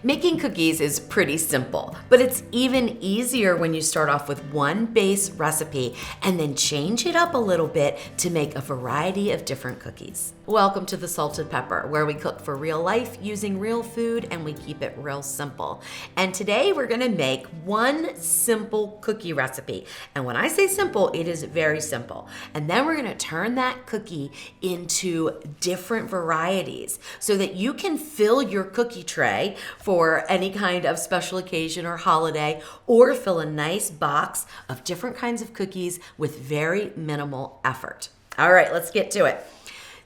Making cookies is pretty simple, but it's even easier when you start off with one base recipe and then change it up a little bit to make a variety of different cookies. Welcome to the Salted Pepper, where we cook for real life using real food and we keep it real simple. And today we're gonna make one simple cookie recipe. And when I say simple, it is very simple. And then we're gonna turn that cookie into different varieties so that you can fill your cookie tray for any kind of special occasion or holiday, or fill a nice box of different kinds of cookies with very minimal effort. All right, let's get to it.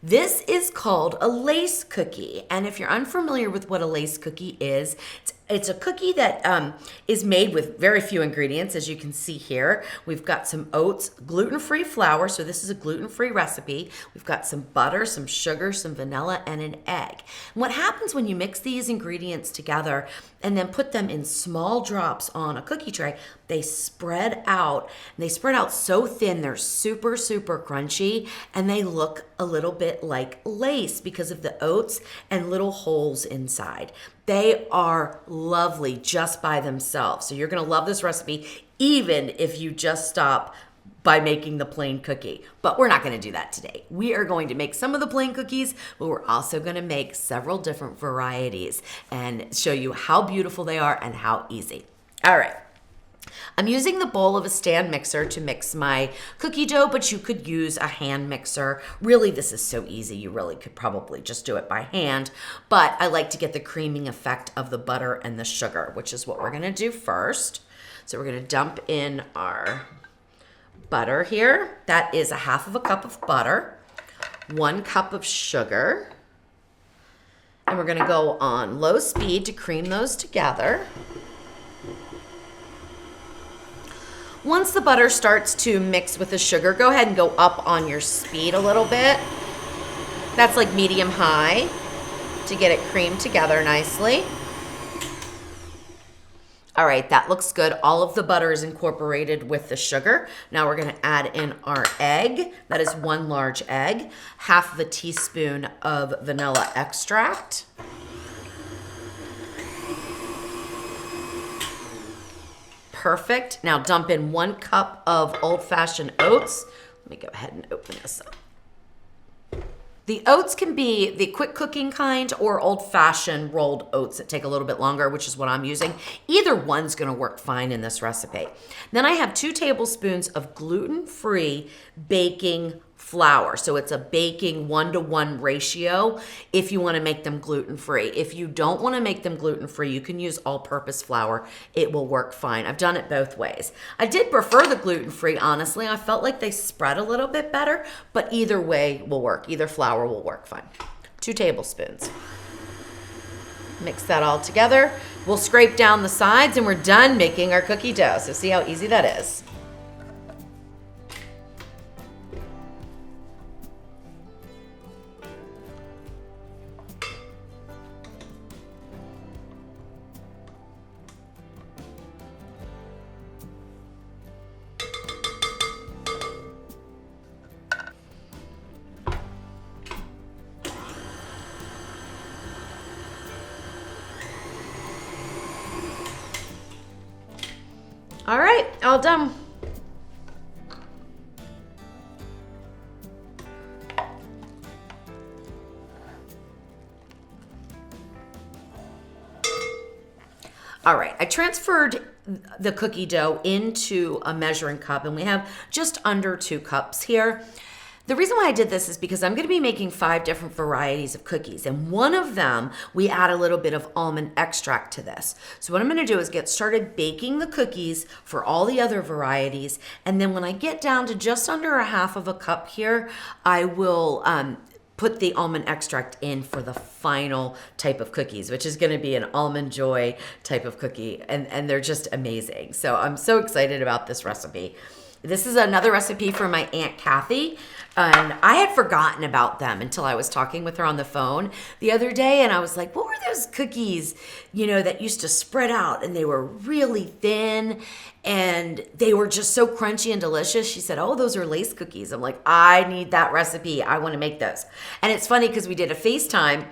This is called a lace cookie. And if you're unfamiliar with what a lace cookie is, it's a cookie that is made with very few ingredients, as you can see here. We've got some oats, gluten-free flour, so this is a gluten-free recipe. We've got some butter, some sugar, some vanilla, and an egg. And what happens when you mix these ingredients together and then put them in small drops on a cookie tray, they spread out. And they spread out so thin, they're super, super crunchy, and they look a little bit like lace because of the oats and little holes inside. They are lovely just by themselves. So you're gonna love this recipe, even if you just stop by making the plain cookie. But we're not gonna do that today. We are going to make some of the plain cookies, but we're also gonna make several different varieties and show you how beautiful they are and how easy. All right. I'm using the bowl of a stand mixer to mix my cookie dough, but you could use a hand mixer. Really, this is so easy. You really could probably just do it by hand, but I like to get the creaming effect of the butter and the sugar, which is what we're gonna do first. So we're gonna dump in our butter here. That is a half of a cup of butter, 1 cup of sugar, and we're gonna go on low speed to cream those together. Once the butter starts to mix with the sugar, go ahead and go up on your speed a little bit. That's like medium high to get it creamed together nicely. All right, that looks good. All of the butter is incorporated with the sugar. Now we're gonna add in our egg. That is 1 large egg, half of a teaspoon of vanilla extract. Perfect. Now dump in 1 cup of old-fashioned oats. Let me go ahead and open this up. The oats can be the quick cooking kind or old-fashioned rolled oats that take a little bit longer, which is what I'm using. Either one's gonna work fine in this recipe. Then I have 2 tablespoons of gluten-free baking flour. So it's a baking 1-to-1 ratio if you want to make them gluten-free. If you don't want to make them gluten-free, you can use all-purpose flour. It will work fine. I've done it both ways. I did prefer the gluten-free, honestly. I felt like they spread a little bit better, but either way will work. Either flour will work fine. 2 tablespoons. Mix that all together. We'll scrape down the sides and we're done making our cookie dough. So see how easy that is. All right, all done. All right, I transferred the cookie dough into a measuring cup, and we have just under 2 cups here. The reason why I did this is because I'm going to be making 5 different varieties of cookies, and one of them we add a little bit of almond extract to this. So what I'm going to do is get started baking the cookies for all the other varieties, and then when I get down to just under a half of a cup here, I will put the almond extract in for the final type of cookies, which is going to be an almond joy type of cookie, and they're just amazing. So I'm so excited about this recipe. This is another recipe from my Aunt Kathy, and I had forgotten about them until I was talking with her on the phone the other day, and I was like, what were those cookies, that used to spread out, and they were really thin, and they were just so crunchy and delicious. She said, oh, those are lace cookies. I'm like, I need that recipe. I want to make those. And it's funny because we did a FaceTime,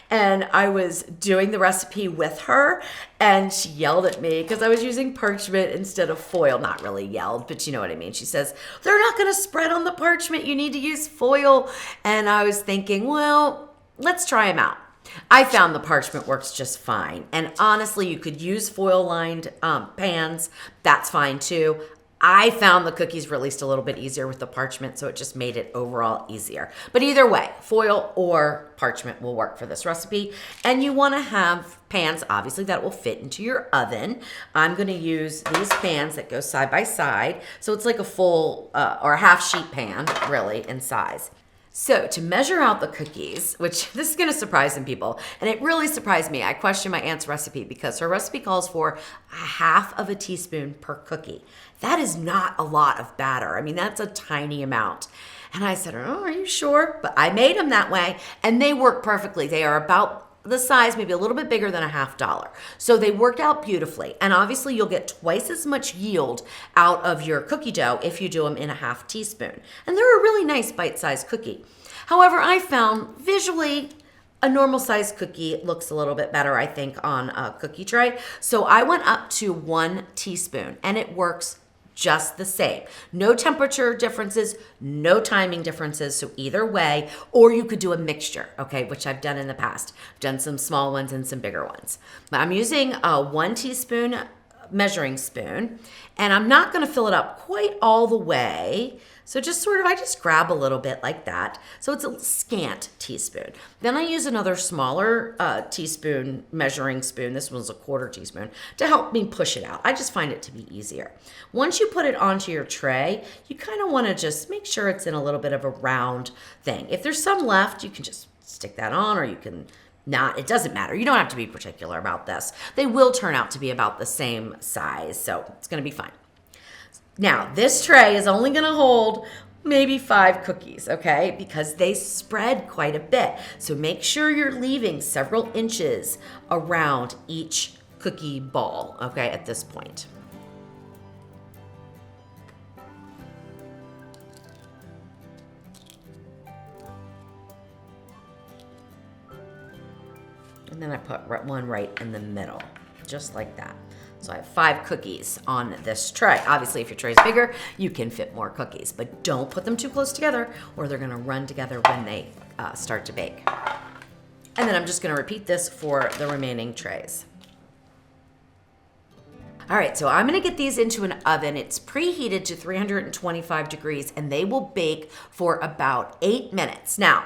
and I was doing the recipe with her, and she yelled at me because I was using parchment instead of foil. Not really yelled, but you know what I mean. She says, they're not going to spread on the parchment. You need to use foil. And I was thinking, well, let's try them out. I found the parchment works just fine. And honestly, you could use foil lined pans. That's fine too. I found the cookies released a little bit easier with the parchment, so it just made it overall easier. But either way, foil or parchment will work for this recipe. And you want to have pans, obviously, that will fit into your oven. I'm going to use these pans that go side by side. So it's like a full or a half sheet pan, really, in size. So to measure out the cookies, which this is going to surprise some people, and it really surprised me. I questioned my aunt's recipe because her recipe calls for a half of a teaspoon per cookie. That is not a lot of batter. I mean, that's a tiny amount. And I said, oh, are you sure? But I made them that way, and they work perfectly. They are about the size, maybe a little bit bigger than a $50. So they worked out beautifully. And obviously you'll get twice as much yield out of your cookie dough if you do them in a half teaspoon. And they're a really nice bite-sized cookie. However, I found visually a normal sized cookie looks a little bit better, I think, on a cookie tray. So I went up to 1 teaspoon and it works just the same. No temperature differences, no timing differences. So either way, or you could do a mixture, okay, which I've done in the past. I've done some small ones and some bigger ones. But I'm using a 1 teaspoon measuring spoon, and I'm not gonna fill it up quite all the way. So just sort of, I just grab a little bit like that. So it's a scant teaspoon. Then I use another smaller teaspoon measuring spoon. This one's a 1/4 teaspoon to help me push it out. I just find it to be easier. Once you put it onto your tray, you kind of want to just make sure it's in a little bit of a round thing. If there's some left, you can just stick that on, or you can not. It doesn't matter. You don't have to be particular about this. They will turn out to be about the same size, so it's going to be fine. Now, this tray is only going to hold maybe 5 cookies, okay? Because they spread quite a bit. So make sure you're leaving several inches around each cookie ball, okay, at this point. And then I put one right in the middle, just like that. So I have 5 cookies on this tray. Obviously, if your tray is bigger, you can fit more cookies, but don't put them too close together or they're gonna run together when they start to bake. And then I'm just gonna repeat this for the remaining trays. All right, so I'm gonna get these into an oven. It's preheated to 325 degrees and they will bake for about 8 minutes. Now,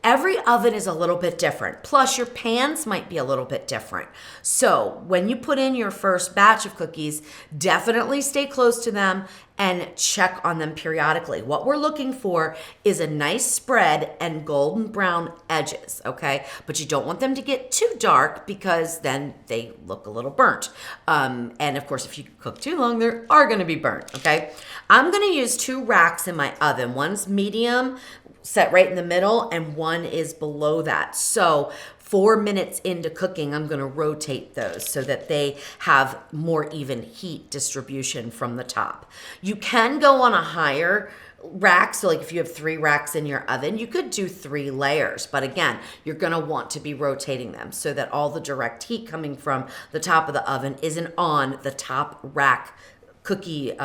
every oven is a little bit different. Plus, your pans might be a little bit different. So when you put in your first batch of cookies, definitely stay close to them and check on them periodically. What we're looking for is a nice spread and golden brown edges, okay? But you don't want them to get too dark because then they look a little burnt. And of course, if you cook too long, they are gonna be burnt, okay? I'm gonna use 2 racks in my oven. One's medium, set right in the middle, and one is below that. So 4 minutes into cooking, I'm gonna rotate those so that they have more even heat distribution from the top. You can go on a higher rack, so like if you have 3 racks in your oven, you could do 3 layers. But again, you're gonna want to be rotating them so that all the direct heat coming from the top of the oven isn't on the top rack cookie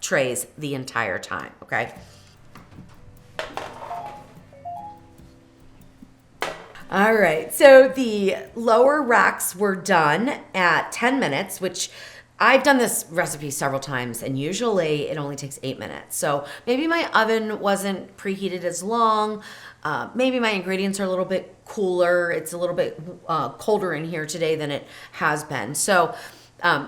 trays the entire time, okay? All right, so the lower racks were done at 10 minutes, which I've done this recipe several times, and usually it only takes 8 minutes. So maybe my oven wasn't preheated as long. Maybe my ingredients are a little bit cooler. It's a little bit colder in here today than it has been. So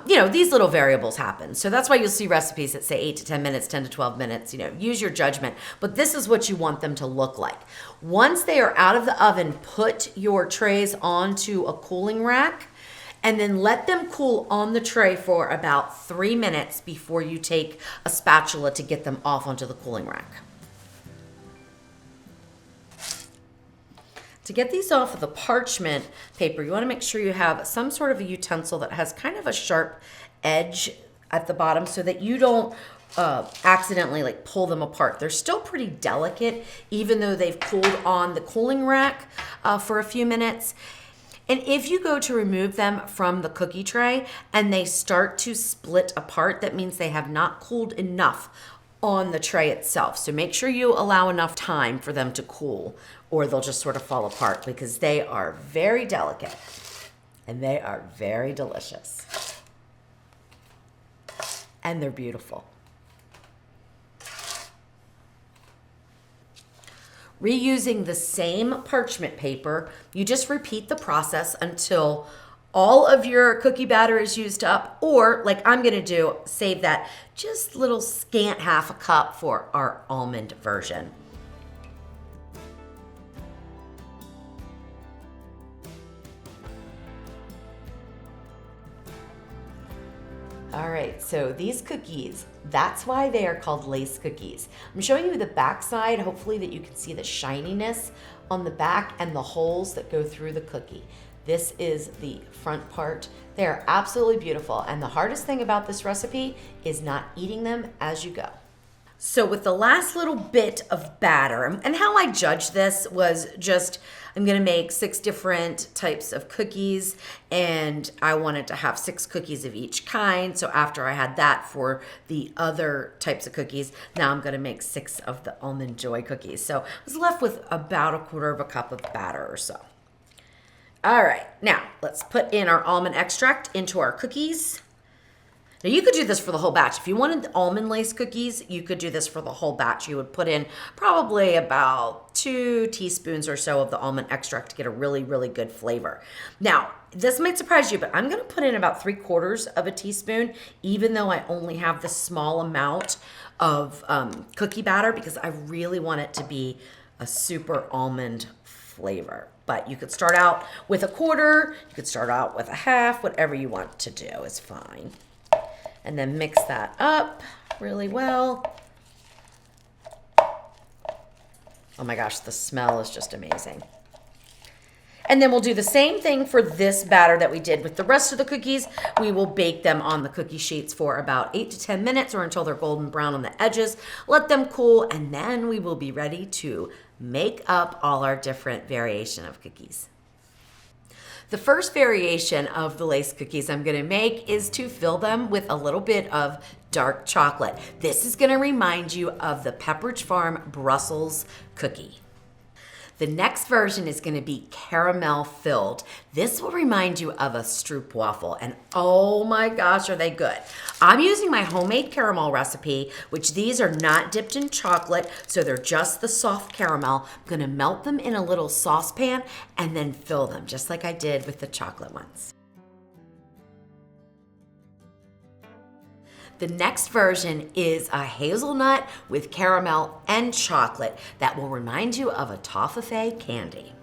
these little variables happen. So that's why you'll see recipes that say 8 to 10 minutes, 10 to 12 minutes, use your judgment. But this is what you want them to look like. Once they are out of the oven, put your trays onto a cooling rack and then let them cool on the tray for about 3 minutes before you take a spatula to get them off onto the cooling rack. To get these off of the parchment paper, you want to make sure you have some sort of a utensil that has kind of a sharp edge at the bottom so that you don't accidentally pull them apart. They're still pretty delicate even though they've cooled on the cooling rack for a few minutes. And if you go to remove them from the cookie tray and they start to split apart, that means they have not cooled enough on the tray itself. So make sure you allow enough time for them to cool, or they'll just sort of fall apart, because they are very delicate and they are very delicious. And they're beautiful. Reusing the same parchment paper, you just repeat the process until all of your cookie batter is used up, or like I'm gonna do, save that just little scant half a cup for our almond version. All right, so these cookies, that's why they are called lace cookies. I'm showing you the back side, hopefully that you can see the shininess on the back and the holes that go through the cookie. This is the front part. They are absolutely beautiful, and the hardest thing about this recipe is not eating them as you go. So with the last little bit of batter, and how I judged this was just, I'm gonna make 6 different types of cookies, and I wanted to have 6 cookies of each kind. So after I had that for the other types of cookies, now I'm gonna make 6 of the Almond Joy cookies. So I was left with about 1/4 cup of batter or so. All right, now let's put in our almond extract into our cookies. Now you could do this for the whole batch. If you wanted almond lace cookies, you could do this for the whole batch. You would put in probably about 2 teaspoons or so of the almond extract to get a really, really good flavor. Now, this might surprise you, but I'm gonna put in about 3/4 of a teaspoon, even though I only have this small amount of cookie batter, because I really want it to be a super almond flavor. But you could start out with 1/4, you could start out with 1/2, whatever you want to do is fine. And then mix that up really well. Oh my gosh, the smell is just amazing. And then we'll do the same thing for this batter that we did with the rest of the cookies. We will bake them on the cookie sheets for about 8 to 10 minutes, or until they're golden brown on the edges. Let them cool, and then we will be ready to make up all our different variation of cookies. The first variation of the lace cookies I'm gonna make is to fill them with a little bit of dark chocolate. This is gonna remind you of the Pepperidge Farm Brussels cookie. The next version is gonna be caramel filled. This will remind you of a stroopwafel, and oh my gosh, are they good. I'm using my homemade caramel recipe, which these are not dipped in chocolate, so they're just the soft caramel. I'm gonna melt them in a little saucepan and then fill them, just like I did with the chocolate ones. The next version is a hazelnut with caramel and chocolate that will remind you of a toffee candy.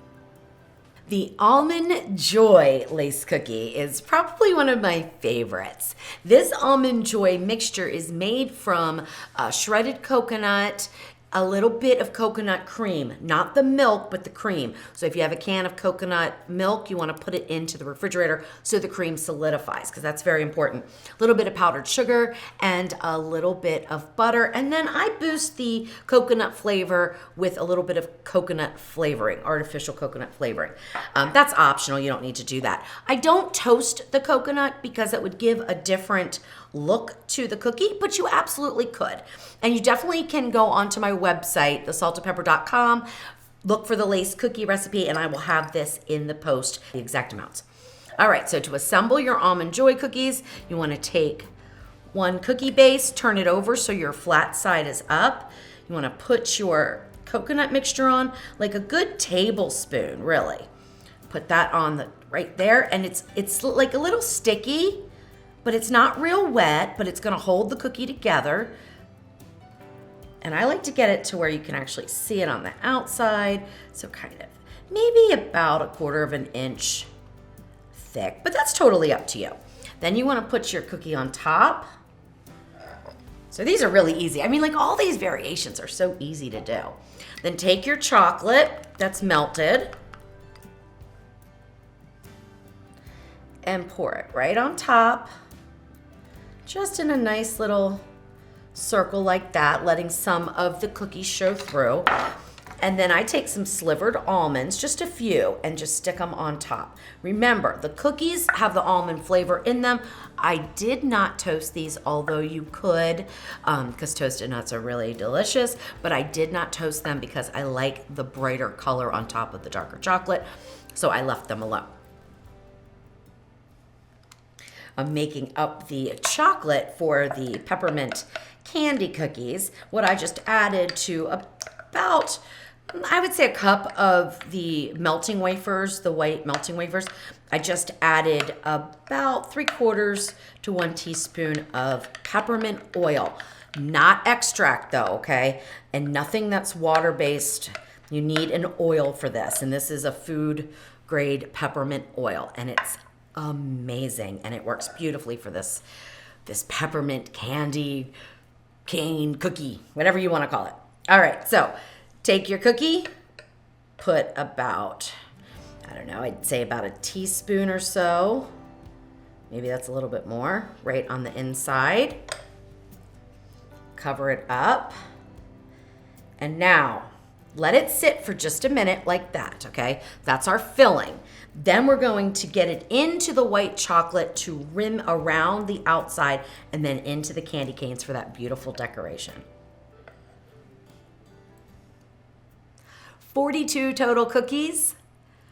The Almond Joy lace cookie is probably one of my favorites. This Almond Joy mixture is made from shredded coconut, a little bit of coconut cream, not the milk, but the cream. So if you have a can of coconut milk, you want to put it into the refrigerator so the cream solidifies, because that's very important. A little bit of powdered sugar and a little bit of butter. And then I boost the coconut flavor with a little bit of coconut flavoring, artificial coconut flavoring. That's optional, you don't need to do that. I don't toast the coconut because it would give a different look to the cookie, but you absolutely could. And you definitely can go onto my website, thesaltedpepper.com, look for the lace cookie recipe, and I will have this in the post, the exact amounts. All right, so to assemble your Almond Joy cookies, you want to take 1 cookie base, turn it over so your flat side is up. You want to put your coconut mixture on like a good tablespoon, really. Put that on right there, and it's like a little sticky, but it's not real wet, but it's gonna hold the cookie together. And I like to get it to where you can actually see it on the outside. So kind of maybe about 1/4 of an inch thick, but that's totally up to you. Then you wanna put your cookie on top. So these are really easy. I mean, like, all these variations are so easy to do. Then take your chocolate that's melted and pour it right on top, just in a nice little circle like that, letting some of the cookies show through. And then I take some slivered almonds, just a few, and just stick them on top. Remember, the cookies have the almond flavor in them. I did not toast these, although you could, because toasted nuts are really delicious, but I did not toast them because I like the brighter color on top of the darker chocolate, so I left them alone. I'm making up the chocolate for the peppermint candy cookies. What I just added to about, I would say, a cup of the melting wafers, the white melting wafers. I just added about 3/4 to 1 teaspoon of peppermint oil. Not extract though, okay? And nothing that's water-based. You need an oil for this. And this is a food grade peppermint oil. And it's amazing. And it works beautifully for this peppermint candy, cane, cookie, whatever you want to call it. All right, so take your cookie, put about, I don't know, I'd say about a teaspoon or so, maybe that's a little bit more, right on the inside. Cover it up. And now, let it sit for just a minute like that, okay? That's our filling. Then we're going to get it into the white chocolate to rim around the outside and then into the candy canes for that beautiful decoration. 42 total cookies,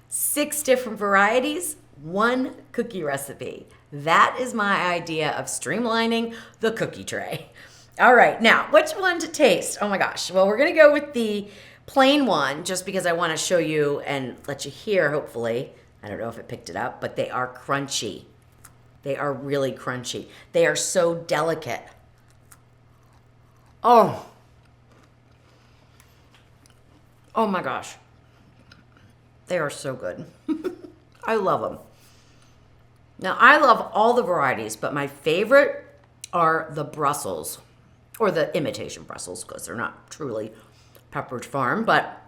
6 different varieties, 1 cookie recipe. That is my idea of streamlining the cookie tray. All right, now, which one to taste? Oh my gosh. Well, we're gonna go with the plain one just because I wanna show you and let you hear, hopefully. I don't know if it picked it up, but they are crunchy. They are really crunchy. They are so delicate. Oh. Oh my gosh. They are so good. I love them. Now, I love all the varieties, but my favorite are the Brussels, or the imitation Brussels, because they're not truly Pepperidge Farm, but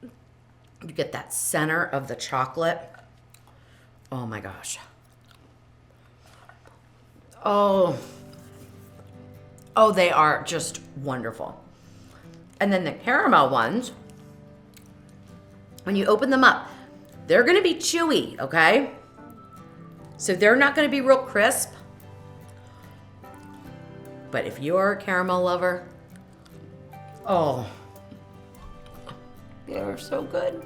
you get that center of the chocolate. Oh my gosh. Oh, they are just wonderful. And then the caramel ones, when you open them up, they're gonna be chewy, okay? So they're not gonna be real crisp. But if you're a caramel lover, oh, they're so good.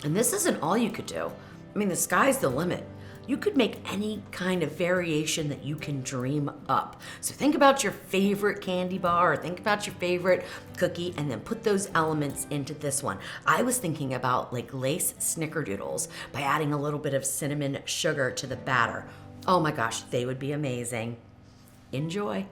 And this isn't all you could do. I mean, the sky's the limit. You could make any kind of variation that you can dream up. So think about your favorite candy bar, or think about your favorite cookie, and then put those elements into this one. I was thinking about like lace snickerdoodles by adding a little bit of cinnamon sugar to the batter. Oh my gosh, they would be amazing. Enjoy.